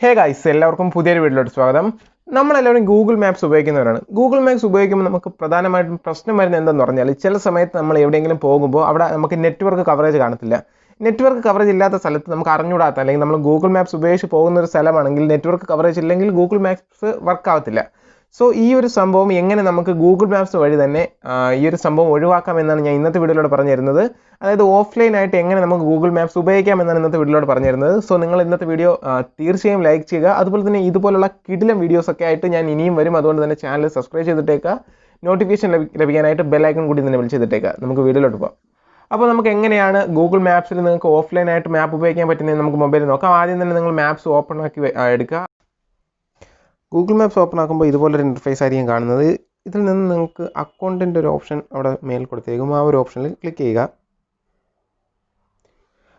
Hey guys, എല്ലാവർക്കും പുതിയൊരു വീഡിയോയിലോട്ട് സ്വാഗതം. നമ്മളെല്ലാവരും ഗൂഗിൾ മാപ്സ് ഉപയോഗിക്കുന്നവരാണ്. ഗൂഗിൾ മാപ്സ് ഉപയോഗിക്കുമ്പോൾ നമുക്ക് പ്രധാനമായിട്ടും പ്രശ്നം വരുന്നത് എന്തെന്ന് പറഞ്ഞാൽ, ചില സമയത്ത് നമ്മൾ എവിടെയെങ്കിലും പോകുമ്പോൾ അവിടെ നമുക്ക് നെറ്റ്വർക്ക് കവറേജ് കാണത്തില്ല. നെറ്റ്വർക്ക് കവറേജ് ഇല്ലാത്ത സ്ഥലത്ത് നമുക്ക് അറിഞ്ഞൂടാത്ത, അല്ലെങ്കിൽ നമ്മൾ ഗൂഗിൾ മാപ്സ് ഉപയോഗിച്ച് പോകുന്ന ഒരു സ്ഥലമാണെങ്കിൽ നെറ്റ്വർക്ക് കവറേജ് ഇല്ലെങ്കിൽ ഗൂഗിൾ മാപ്സ് വർക്ക് ആവത്തില്ല. സോ ഈ ഒരു സംഭവം എങ്ങനെ നമുക്ക് ഗൂഗിൾ മാപ്സ് വഴി തന്നെ ഈ ഒരു സംഭവം ഒഴിവാക്കാമെന്നാണ് ഞാൻ ഇന്നത്തെ വീഡിയോയിലൂടെ പറഞ്ഞു തരുന്നത്. അതായത് ഓഫ്ലൈൻ ആയിട്ട് എങ്ങനെ നമുക്ക് ഗൂഗിൾ മാപ്സ് ഉപയോഗിക്കാമെന്നാണ് ഇന്നത്തെ വീഡിയോയിലൂടെ പറഞ്ഞു തരുന്നത്. സോ നിങ്ങൾ ഇന്നത്തെ വീഡിയോ തീർച്ചയായും ലൈക്ക് ചെയ്യുക. അതുപോലെ തന്നെ ഇതുപോലുള്ള കിടിലം വീഡിയോസ് ഒക്കെ ആയിട്ട് ഞാൻ ഇനിയും വരും. അതുകൊണ്ട് തന്നെ ചാനൽ സബ്സ്ക്രൈബ് ചെയ്തിട്ടേക്കുക. നോട്ടിഫിക്കേഷൻ ലഭിക്കാനായിട്ട് ബെല്ലൈക്കൺ കൂടി തന്നെ വിളിച്ച് ചെയ്തിട്ടേക്കുക. നമുക്ക് വീഡിയോയിലോട്ട് പോകാം. അപ്പോൾ നമുക്ക് എങ്ങനെയാണ് ഗൂഗിൾ മാപ്സിൽ നിങ്ങൾക്ക് ഓഫ്ലൈൻ ആയിട്ട് മാപ്പ് ഉപയോഗിക്കാൻ പറ്റുന്നത് നമുക്ക് മൊബൈലിൽ നോക്കാം. ആദ്യം തന്നെ നിങ്ങൾ മാപ്സ് ഓപ്പൺ ആക്കി എടുക്കുക. ഗൂഗിൾ മാപ്സ് ഓപ്പൺ ആക്കുമ്പോൾ ഇതുപോലൊരു ഇൻ്റർഫേസ് ആയിരിക്കും കാണുന്നത്. ഇതിൽ നിന്ന് നിങ്ങൾക്ക് അക്കൗണ്ടിൻ്റെ ഒരു ഓപ്ഷൻ അവിടെ മേൽ കൊടുത്തേക്കും. ആ ഒരു ഓപ്ഷനിൽ ക്ലിക്ക് ചെയ്യുക.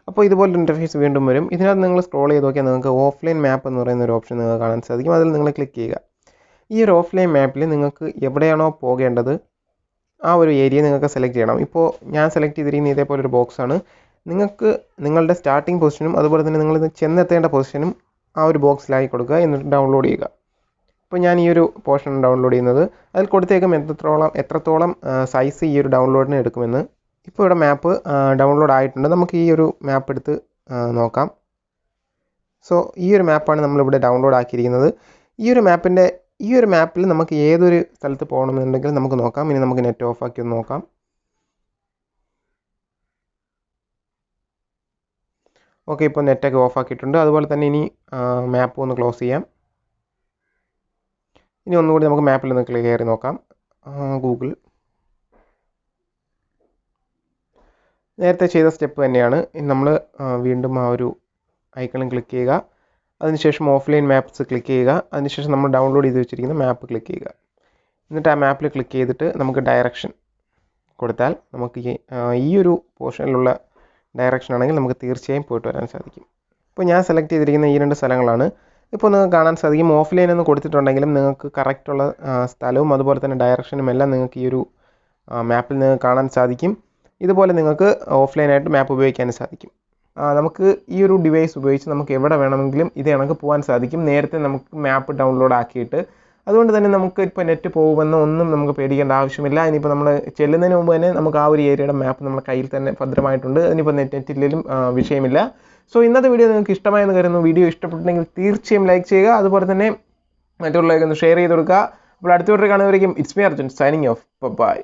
അപ്പോൾ ഇതുപോലൊരു ഇൻ്റർഫേസ് വീണ്ടും വരും. ഇതിനകത്ത് നിങ്ങൾ സ്ക്രോൾ ചെയ്ത് നോക്കിയാൽ നിങ്ങൾക്ക് ഓഫ്ലൈൻ മാപ്പ് എന്ന് പറയുന്ന ഒരു ഓപ്ഷൻ നിങ്ങൾക്ക് കാണാൻ സാധിക്കും. അതിൽ നിങ്ങൾ ക്ലിക്ക് ചെയ്യുക. ഈ ഒരു ഓഫ്ലൈൻ മാപ്പിൽ നിങ്ങൾക്ക് എവിടെയാണോ പോകേണ്ടത് ആ ഒരു ഏരിയ നിങ്ങൾക്ക് സെലക്ട് ചെയ്യണം. ഇപ്പോൾ ഞാൻ സെലക്ട് ചെയ്തിരിക്കുന്ന ഇതേപോലൊരു ബോക്സാണ്. നിങ്ങൾക്ക് നിങ്ങളുടെ സ്റ്റാർട്ടിംഗ് പൊസിഷനും അതുപോലെ തന്നെ നിങ്ങൾ ചെന്നെത്തേണ്ട പൊസിഷനും ആ ഒരു ബോക്സിലായി കൊടുക്കുക. എന്നിട്ട് ഡൗൺലോഡ് ചെയ്യുക. ഇപ്പോൾ ഞാൻ ഈ ഒരു പോർഷൻ ഡൗൺലോഡ് ചെയ്യുന്നത്, അതിൽ കൊടുത്തേക്കും എത്രത്തോളം സൈസ് ഈ ഒരു ഡൗൺലോഡിന് എടുക്കുമെന്ന്. ഇപ്പോൾ ഇവിടെ മാപ്പ് ഡൗൺലോഡ് ആയിട്ടുണ്ട്. നമുക്ക് ഈ ഒരു മാപ്പ് എടുത്ത് നോക്കാം. സോ ഈ ഒരു മാപ്പാണ് നമ്മളിവിടെ ഡൗൺലോഡ് ആക്കിയിരിക്കുന്നത്. ഈ ഒരു മാപ്പിൽ നമുക്ക് ഏതൊരു സ്ഥലത്ത് പോകണമെന്നുണ്ടെങ്കിൽ നമുക്ക് നോക്കാം. ഇനി നമുക്ക് നെറ്റ് ഓഫ് ആക്കി ഒന്ന് നോക്കാം. ഓക്കെ, ഇപ്പോൾ നെറ്റൊക്കെ ഓഫ് ആക്കിയിട്ടുണ്ട്. അതുപോലെ തന്നെ ഇനി മാപ്പ് ഒന്ന് ക്ലോസ് ചെയ്യാം. ഇനി ഒന്നുകൂടി നമുക്ക് മാപ്പിൽ ഒന്ന് കയറി നോക്കാം. ഗൂഗിൾ നേരത്തെ ചെയ്ത സ്റ്റെപ്പ് തന്നെയാണ്. നമ്മൾ വീണ്ടും ആ ഒരു ഐക്കണിൽ ക്ലിക്ക് ചെയ്യുക. അതിനുശേഷം ഓഫ്ലൈൻ മാപ്സ് ക്ലിക്ക് ചെയ്യുക. അതിനുശേഷം നമ്മൾ ഡൗൺലോഡ് ചെയ്ത് വെച്ചിരിക്കുന്ന മാപ്പ് ക്ലിക്ക് ചെയ്യുക. എന്നിട്ട് ആ മാപ്പിൽ ക്ലിക്ക് ചെയ്തിട്ട് നമുക്ക് ഡയറക്ഷൻ കൊടുത്താൽ നമുക്ക് ഈ ഒരു പോർഷനിലുള്ള ഡയറക്ഷൻ ആണെങ്കിൽ നമുക്ക് തീർച്ചയായും പോയിട്ട് വരാൻ സാധിക്കും. ഇപ്പോൾ ഞാൻ സെലക്ട് ചെയ്തിരിക്കുന്ന ഈ 2 സ്ഥലങ്ങളാണ്. ഇപ്പോൾ നിങ്ങൾക്ക് കാണാൻ സാധിക്കും. ഓഫ്ലൈൻ എന്ന് കൊടുത്തിട്ടുണ്ടെങ്കിലും നിങ്ങൾക്ക് കറക്റ്റുള്ള സ്ഥലവും അതുപോലെ തന്നെ ഡയറക്ഷനും എല്ലാം നിങ്ങൾക്ക് ഈ ഒരു മാപ്പിൽ നിങ്ങൾക്ക് കാണാൻ സാധിക്കും. ഇതുപോലെ നിങ്ങൾക്ക് ഓഫ്ലൈനായിട്ട് മാപ്പ് ഉപയോഗിക്കാനും സാധിക്കും. നമുക്ക് ഈ ഒരു ഡിവൈസ് ഉപയോഗിച്ച് നമുക്ക് എവിടെ വേണമെങ്കിലും ഇത് കണക്ക് പോകാൻ സാധിക്കും. നേരത്തെ നമുക്ക് മാപ്പ് ഡൗൺലോഡ് ആക്കിയിട്ട്, അതുകൊണ്ട് തന്നെ നമുക്ക് ഇപ്പോൾ നെറ്റ് പോകുമെന്ന് ഒന്നും നമുക്ക് പേടിക്കേണ്ട ആവശ്യമില്ല. ഇനിയിപ്പോൾ നമ്മൾ ചെല്ലുന്നതിന് മുമ്പ് തന്നെ നമുക്ക് ആ ഒരു ഏരിയയുടെ മാപ്പ് നമ്മുടെ കയ്യിൽ തന്നെ ഭദ്രമായിട്ടുണ്ട്. അതിനിപ്പോൾ നെറ്റില്ലെങ്കിലും വിഷയമില്ല. സോ ഇന്നത്തെ വീഡിയോ നിങ്ങൾക്ക് ഇഷ്ടമായെന്ന് കരുതുന്നു. വീഡിയോ ഇഷ്ടപ്പെട്ടിട്ടുണ്ടെങ്കിൽ തീർച്ചയായും ലൈക്ക് ചെയ്യുക. അതുപോലെ തന്നെ മറ്റുള്ളവരൊക്കെ ഒന്ന് ഷെയർ ചെയ്ത് കൊടുക്കുക. അപ്പോൾ അടുത്ത വീഡിയോ കാണുന്നവരേക്കും it's me Arjun signing off. By.